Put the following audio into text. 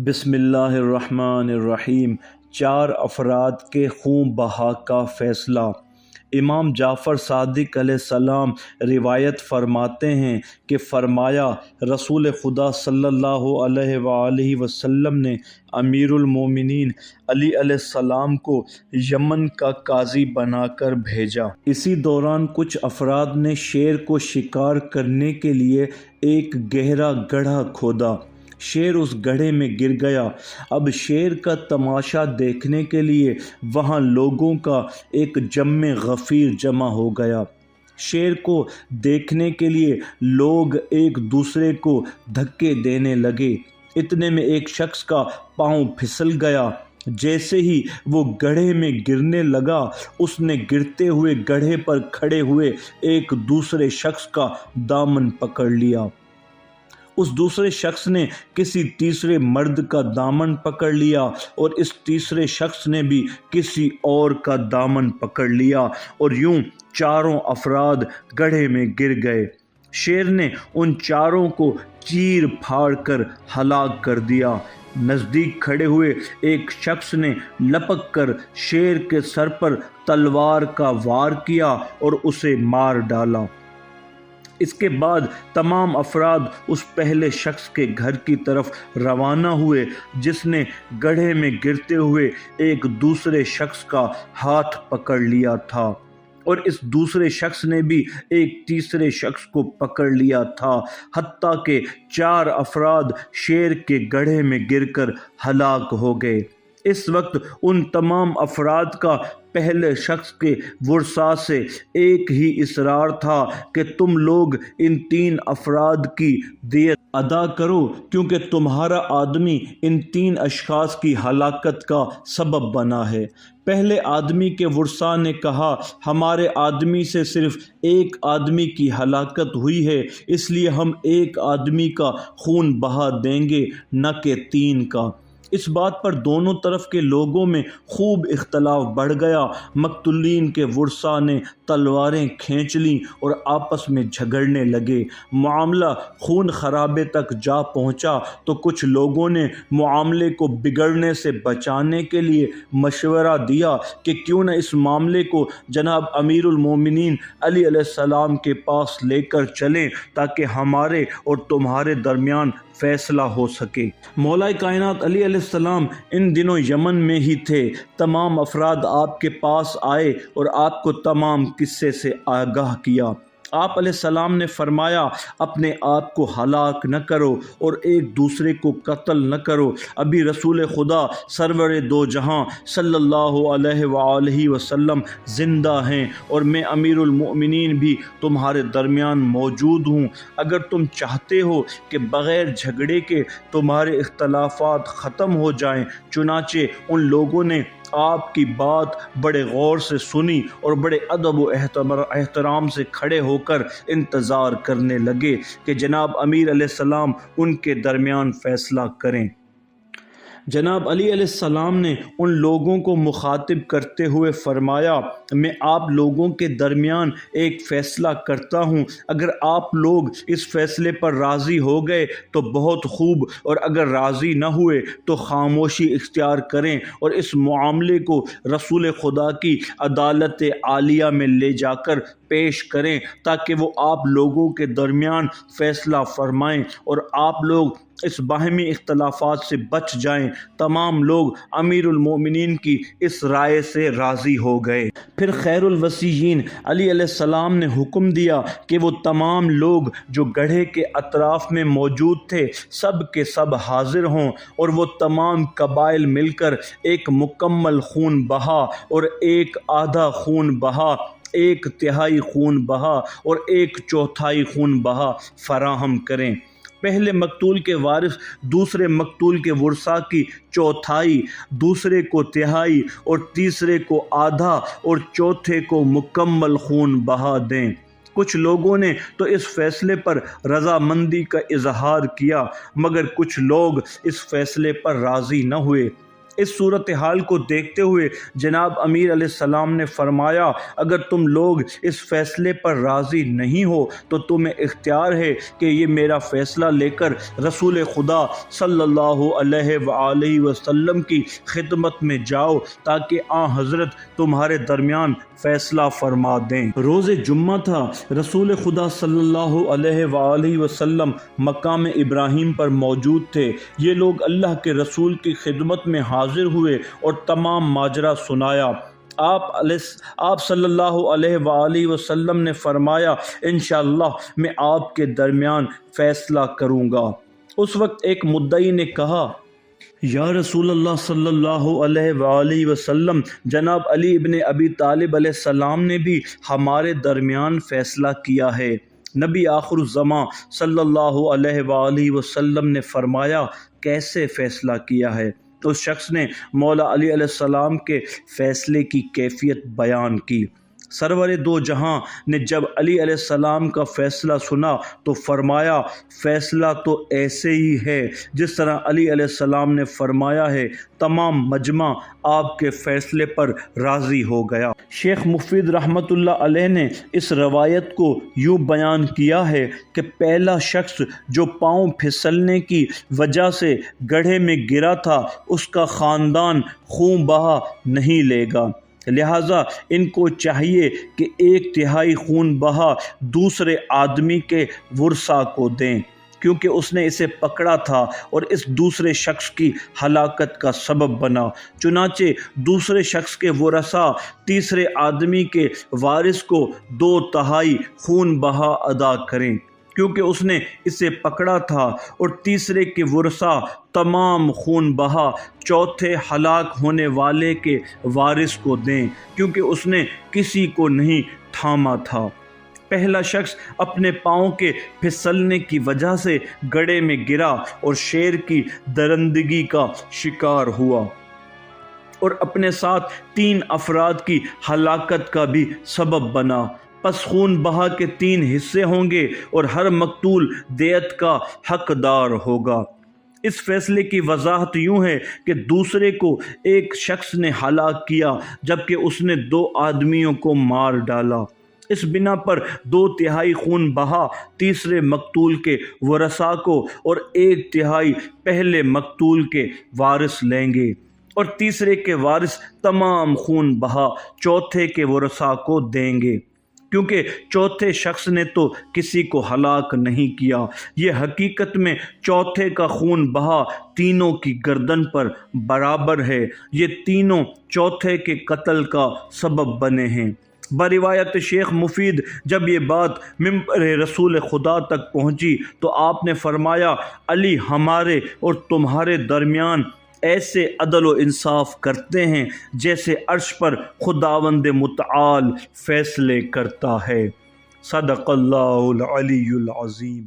بسم اللہ الرحمن الرحیم۔ 4 افراد کے خون بہا کا فیصلہ۔ امام جعفر صادق علیہ السلام روایت فرماتے ہیں کہ فرمایا رسول خدا صلی اللہ علیہ وآلہ وسلم نے امیر المومنین علی علیہ السلام کو یمن کا قاضی بنا کر بھیجا۔ اسی دوران کچھ افراد نے شیر کو شکار کرنے کے لیے ایک گہرا گڑھا کھودا۔ شیر اس گڑھے میں گر گیا۔ اب شیر کا تماشا دیکھنے کے لیے وہاں لوگوں کا ایک جم غفیر جمع ہو گیا۔ شیر کو دیکھنے کے لیے لوگ ایک دوسرے کو دھکے دینے لگے۔ اتنے میں ایک شخص کا پاؤں پھسل گیا۔ جیسے ہی وہ گڑھے میں گرنے لگا، اس نے گرتے ہوئے گڑھے پر کھڑے ہوئے ایک دوسرے شخص کا دامن پکڑ لیا۔ اس دوسرے شخص نے کسی تیسرے مرد کا دامن پکڑ لیا اور اس تیسرے شخص نے بھی کسی اور کا دامن پکڑ لیا اور یوں 4 افراد گڑھے میں گر گئے۔ شیر نے ان 4 کو چیر پھاڑ کر ہلاک کر دیا۔ نزدیک کھڑے ہوئے ایک شخص نے لپک کر شیر کے سر پر تلوار کا وار کیا اور اسے مار ڈالا۔ اس کے بعد تمام افراد اس پہلے شخص کے گھر کی طرف روانہ ہوئے جس نے گڑھے میں گرتے ہوئے ایک دوسرے شخص کا ہاتھ پکڑ لیا تھا، اور اس دوسرے شخص نے بھی ایک تیسرے شخص کو پکڑ لیا تھا، حتیٰ کہ 4 افراد شیر کے گڑھے میں گر کر ہلاک ہو گئے۔ اس وقت ان تمام افراد کا پہلے شخص کے ورثاء سے ایک ہی اصرار تھا کہ تم لوگ ان 3 افراد کی دیت ادا کرو، کیونکہ تمہارا آدمی ان 3 اشخاص کی ہلاکت کا سبب بنا ہے۔ پہلے آدمی کے ورثاء نے کہا ہمارے آدمی سے صرف ایک آدمی کی ہلاکت ہوئی ہے، اس لیے ہم ایک آدمی کا خون بہا دیں گے، نہ کہ 3 کا۔ اس بات پر دونوں طرف کے لوگوں میں خوب اختلاف بڑھ گیا۔ مقتولین کے ورثاء نے تلواریں کھینچ لیں اور آپس میں جھگڑنے لگے۔ معاملہ خون خرابے تک جا پہنچا تو کچھ لوگوں نے معاملے کو بگڑنے سے بچانے کے لیے مشورہ دیا کہ کیوں نہ اس معاملے کو جناب امیر المومنین علی علیہ السلام کے پاس لے کر چلیں تاکہ ہمارے اور تمہارے درمیان فیصلہ ہو سکے۔ مولا کائنات علی علیہ السلام ان دنوں یمن میں ہی تھے۔ تمام افراد آپ کے پاس آئے اور آپ کو تمام قصے سے آگاہ کیا۔ آپ علیہ السلام نے فرمایا اپنے آپ کو ہلاک نہ کرو اور ایک دوسرے کو قتل نہ کرو۔ ابھی رسول خدا سرور دو جہاں صلی اللہ علیہ وآلہ وسلم زندہ ہیں اور میں امیر المؤمنین بھی تمہارے درمیان موجود ہوں۔ اگر تم چاہتے ہو کہ بغیر جھگڑے کے تمہارے اختلافات ختم ہو جائیں، چنانچہ ان لوگوں نے آپ کی بات بڑے غور سے سنی اور بڑے ادب و احترام سے کھڑے ہو کر انتظار کرنے لگے کہ جناب امیر علیہ السلام ان کے درمیان فیصلہ کریں۔ جناب علی علیہ السلام نے ان لوگوں کو مخاطب کرتے ہوئے فرمایا میں آپ لوگوں کے درمیان ایک فیصلہ کرتا ہوں، اگر آپ لوگ اس فیصلے پر راضی ہو گئے تو بہت خوب، اور اگر راضی نہ ہوئے تو خاموشی اختیار کریں اور اس معاملے کو رسول خدا کی عدالت عالیہ میں لے جا کر پیش کریں تاکہ وہ آپ لوگوں کے درمیان فیصلہ فرمائیں اور آپ لوگ اس باہمی اختلافات سے بچ جائیں۔ تمام لوگ امیر المومنین کی اس رائے سے راضی ہو گئے۔ پھر خیر الوصیین علی علیہ السلام نے حکم دیا کہ وہ تمام لوگ جو گڑھے کے اطراف میں موجود تھے سب کے سب حاضر ہوں، اور وہ تمام قبائل مل کر ایک مکمل خون بہا اور ایک آدھا خون بہا، 1/3 خون بہا اور 1/4 خون بہا فراہم کریں۔ پہلے مقتول کے وارث دوسرے مقتول کے ورثاء کی 1/4، دوسرے کو 1/3 اور تیسرے کو آدھا اور چوتھے کو مکمل خون بہا دیں۔ کچھ لوگوں نے تو اس فیصلے پر رضامندی کا اظہار کیا، مگر کچھ لوگ اس فیصلے پر راضی نہ ہوئے۔ اس صورتحال کو دیکھتے ہوئے جناب امیر علیہ السلام نے فرمایا اگر تم لوگ اس فیصلے پر راضی نہیں ہو تو تمہیں اختیار ہے کہ یہ میرا فیصلہ لے کر رسول خدا صلی اللہ علیہ وآلہ وسلم کی خدمت میں جاؤ تاکہ آن حضرت تمہارے درمیان فیصلہ فرما دیں۔ روز جمعہ تھا، رسول خدا صلی اللہ علیہ وآلہ وسلم مقام ابراہیم پر موجود تھے۔ یہ لوگ اللہ کے رسول کی خدمت میں حاضر ہوئے اور تمام ماجرا سنایا۔ آپ صلی اللہ علیہ وآلہ وسلم نے فرمایا انشاءاللہ میں آپ کے درمیان فیصلہ کروں گا۔ اس وقت ایک مدعی نے کہا یا رسول اللہ صلی اللہ علیہ وآلہ وسلم، جناب علی ابن ابی طالب علیہ السلام نے بھی ہمارے درمیان فیصلہ کیا ہے۔ نبی آخر الزمان صلی اللہ علیہ وآلہ وسلم نے فرمایا کیسے فیصلہ کیا ہے؟ اس شخص نے مولا علی علیہ السلام کے فیصلے کی کیفیت بیان کی۔ سرور دو جہاں نے جب علی علیہ السلام کا فیصلہ سنا تو فرمایا فیصلہ تو ایسے ہی ہے جس طرح علی علیہ السلام نے فرمایا ہے، تمام مجمع آپ کے فیصلے پر راضی ہو گیا۔ شیخ مفید رحمۃ اللہ علیہ نے اس روایت کو یوں بیان کیا ہے کہ پہلا شخص جو پاؤں پھسلنے کی وجہ سے گڑھے میں گرا تھا اس کا خاندان خون بہا نہیں لے گا، لہٰذا ان کو چاہیے کہ 1/3 خون بہا دوسرے آدمی کے ورثاء کو دیں، کیونکہ اس نے اسے پکڑا تھا اور اس دوسرے شخص کی ہلاکت کا سبب بنا۔ چنانچہ دوسرے شخص کے ورثاء تیسرے آدمی کے وارث کو 2/3 خون بہا ادا کریں، کیونکہ اس نے اسے پکڑا تھا، اور تیسرے کے ورثاء تمام خون بہا چوتھے ہلاک ہونے والے کے وارث کو دیں، کیونکہ اس نے کسی کو نہیں تھاما تھا۔ پہلا شخص اپنے پاؤں کے پھسلنے کی وجہ سے گڑھے میں گرا اور شیر کی درندگی کا شکار ہوا اور اپنے ساتھ 3 افراد کی ہلاکت کا بھی سبب بنا۔ پس خون بہا کے 3 حصے ہوں گے اور ہر مقتول دیت کا حقدار ہوگا۔ اس فیصلے کی وضاحت یوں ہے کہ دوسرے کو ایک شخص نے ہلاک کیا جبکہ اس نے 2 آدمیوں کو مار ڈالا۔ اس بنا پر 2/3 خون بہا تیسرے مقتول کے ورثاء کو اور 1/3 پہلے مقتول کے وارث لیں گے، اور تیسرے کے وارث تمام خون بہا چوتھے کے ورثاء کو دیں گے، کیونکہ چوتھے شخص نے تو کسی کو ہلاک نہیں کیا۔ یہ حقیقت میں چوتھے کا خون بہا تینوں کی گردن پر برابر ہے، یہ تینوں چوتھے کے قتل کا سبب بنے ہیں۔ بروایت شیخ مفید جب یہ بات منبر رسول خدا تک پہنچی تو آپ نے فرمایا علی ہمارے اور تمہارے درمیان ایسے عدل و انصاف کرتے ہیں جیسے عرش پر خداوند متعال فیصلے کرتا ہے۔ صدق اللہ العلی العظیم۔